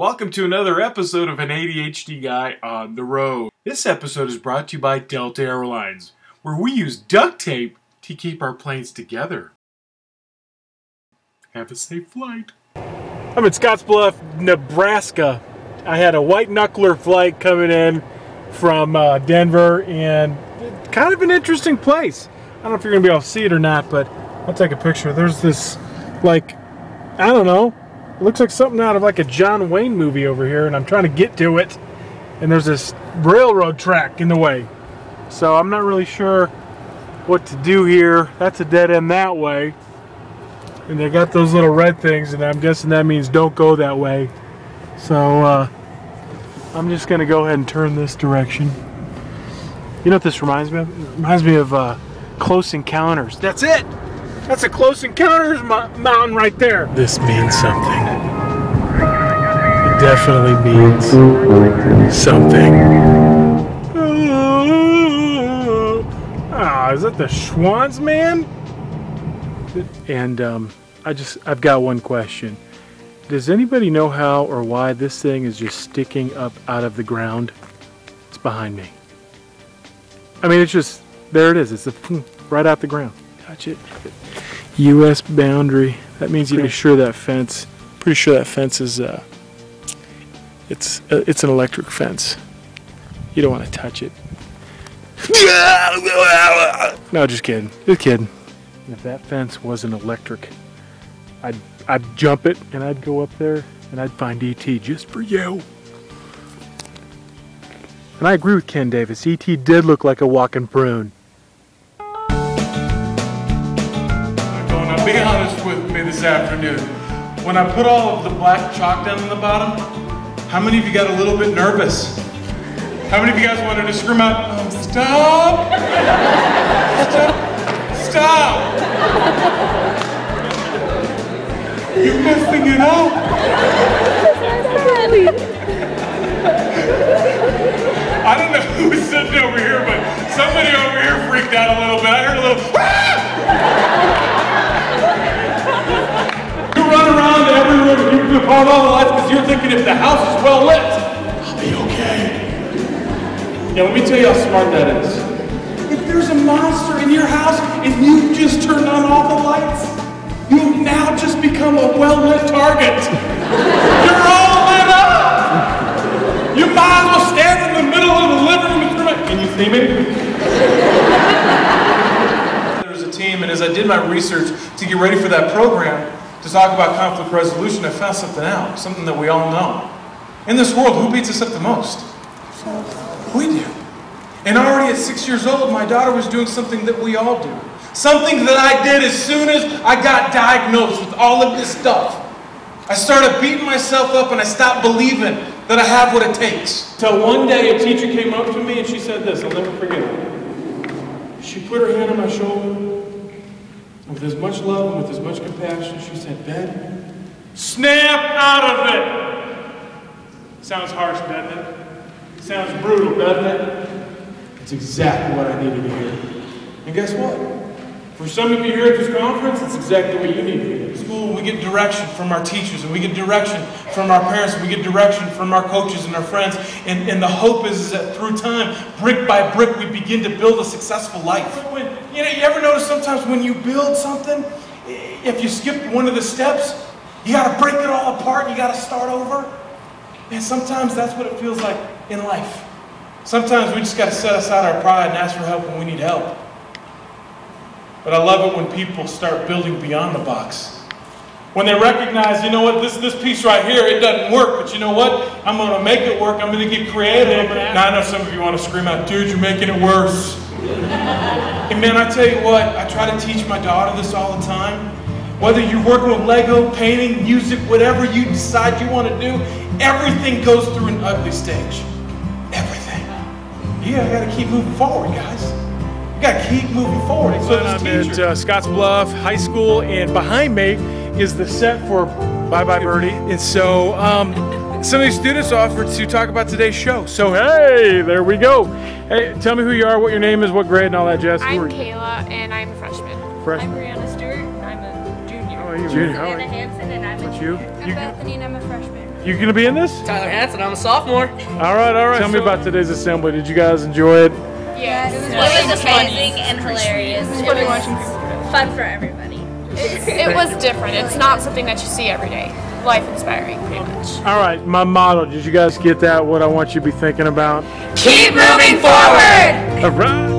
Welcome to another episode of An ADHD Guy on the Road. This episode is brought to you by Delta Airlines, where we use duct tape to keep our planes together. Have a safe flight. I'm in Scottsbluff, Nebraska. I had a white knuckler flight coming in from Denver, and kind of an interesting place. I don't know if you're going to be able to see it or not, but I'll take a picture. There's this, like, I don't know, it looks like something out of like a John Wayne movie over here, and I'm trying to get to it, and there's this railroad track in the way. So I'm not really sure what to do here. That's a dead end that way. And they got those little red things, and I'm guessing that means don't go that way. So I'm just going to go ahead and turn this direction. You know what this reminds me of? It reminds me of Close Encounters. That's it! That's a Close Encounters mountain right there. This means something. It definitely means something. Ah, is that the Schwann's man? And I've got one question. Does anybody know how or why this thing is just sticking up out of the ground? It's behind me. I mean, it's just, there it is. It's right out the ground. Touch it. U.S. boundary. That means you're pretty sure that fence is it's an electric fence. You don't want to touch it. No, just kidding. Just kidding. If that fence wasn't electric, I'd jump it and I'd go up there and I'd find E.T. just for you. And I agree with Ken Davis. E.T. did look like a walking prune. Now be honest with me this afternoon. When I put all of the black chalk down on the bottom, how many of you got a little bit nervous? How many of you guys wanted to scream out, stop! Stop! You're messing it up! I don't know who was sitting over here, but somebody over here freaked out a little bit. I heard a little, ah! You run around to every room and you flip on all the lights because you're thinking if the house is well lit, I'll be okay. Yeah, let me tell you how smart that is. If there's a monster in your house and you just turned on all the lights, you've now just become a well-lit target. You're all lit up! You might as well stand in the middle of the living room and scream out, can you see me? There's a team, and as I did my research to get ready for that program, to talk about conflict resolution, I found something out, something that we all know. In this world, who beats us up the most? We do. And already at 6 years old, my daughter was doing something that we all do. Something that I did as soon as I got diagnosed with all of this stuff. I started beating myself up and I stopped believing that I have what it takes. Till one day a teacher came up to me and she said this, I'll never forget it. She put her hand on my shoulder with as much love and with as much compassion. She said, Ben, snap out of it. Sounds harsh, doesn't it? Sounds brutal, doesn't it? It's exactly what I needed to hear. And guess what? For some of you here at this conference, it's exactly what you need to hear. In school, we get direction from our teachers, and we get direction from our parents, and we get direction from our coaches and our friends. And the hope is that through time, brick by brick, we begin to build a successful life. When, you ever notice sometimes when you build something, if you skip one of the steps, you got to break it all apart, and you got to start over? And sometimes that's what it feels like in life. Sometimes we just got to set aside our pride and ask for help when we need help. But I love it when people start building beyond the box. When they recognize, you know what, this piece right here, it doesn't work, but you know what? I'm going to make it work. I'm going to get creative. Now I know some of you want to scream out, dude, you're making it worse. And man, I tell you what, I try to teach my daughter this all the time. Whether you're working with Lego, painting, music, whatever you decide you want to do, everything goes through an ugly stage. Everything. You got to keep moving forward, guys. You got to keep moving forward. So I'm at Scottsbluff High School, and behind me is the set for Bye Bye Birdie. And so some of these students offered to talk about today's show. So hey, there we go. Hey, tell me who you are, what your name is, what grade, and all that jazz. I'm Kayla, and I'm a freshman. Freshman. I'm Brianna Stewart, and I'm a junior. How are you? Junior. Savannah Hansen, and I'm a junior. You? I'm Bethany, and I'm a freshman. You gonna be in this? Tyler Hansen, I'm a sophomore. All right, all right. Tell me about today's assembly. Did you guys enjoy it? Yes. It was amazing and hilarious. It was fun for everybody. It was different. It's not something that you see every day. Life inspiring, pretty much. All right, my motto. Did you guys get that? What I want you to be thinking about? Keep moving forward! All right.